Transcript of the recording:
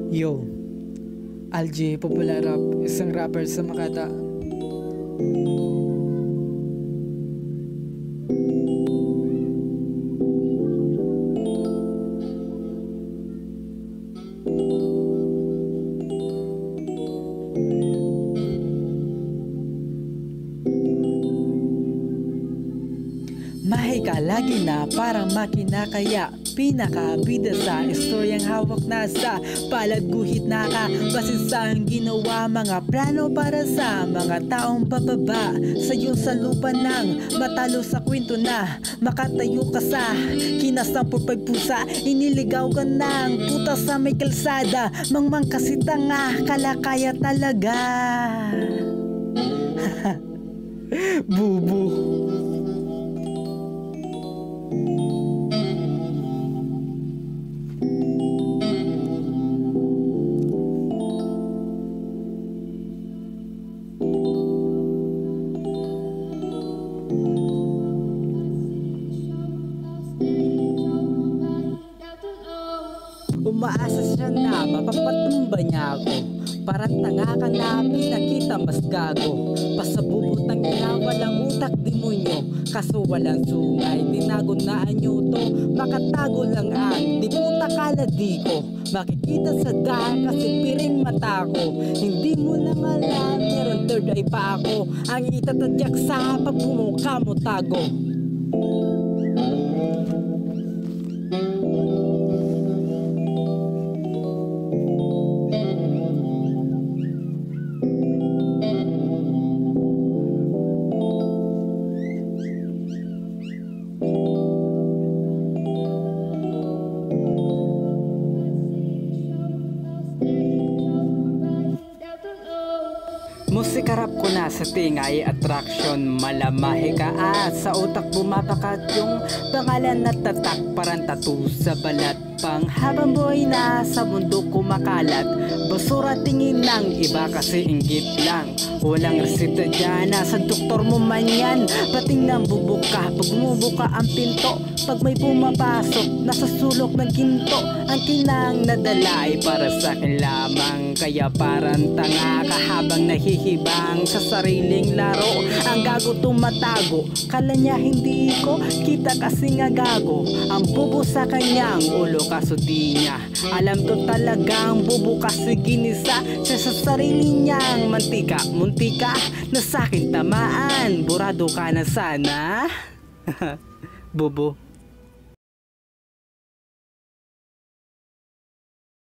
Yo, Algie Popular Rap, isang rapper sa Makata. Mahika lagi na parang makina, kaya pinakabida sa istoryang hawak na sa palad guhit, naka basis sa ginawa mga plano para sa mga taong bababa sa iyong salupa ng matalo sa kwento na makatayo ka sa kinasang pusa, iniligaw ka ng puta sa may kalsada, mangmang kasi tanga, kalakaya talaga. Bubu. Umaasa siya na mapapatumba niya ako, parang tanga ka na pinakita mas gago. Pasabubutang ina, walang utak demonyo, kaso walang sungay, tinago na anyo to. Makatago lang ang di puta kaladi ko, makikita sa daan kasi piring mata ko. Hindi mo lang alam, meron third eye pa ako, ang itatadyak sa pagmumukha mo tago. Musikarap ko na sa tingay attraction, malamahi ka at sa utak bumabakat yung pangalan na tatak, parang tattoo sa balat. Pang habang buhay na sa mundo kumakalat, basura tingin ng iba kasi inggit lang. Walang resita dyan, nasa doktor mo man yan. Pating nang bubuka, pag bumubuka ang pinto, pag may pumapasok, nasa sulok ng ginto. Ang kinang nadala ay para sa akin lamang, kaya parang tanga ka habang nahihibang sa sariling laro. Ang gago tumatago, kala niya hindi ko kita kasi nga gago. Ang bubo sa kanyang ulo kaso di niya alam to talagang bubo kasi ginisa siya sa sarili niyang mantika. Muntika na sakin tamaan, burado ka na sana. Bubo.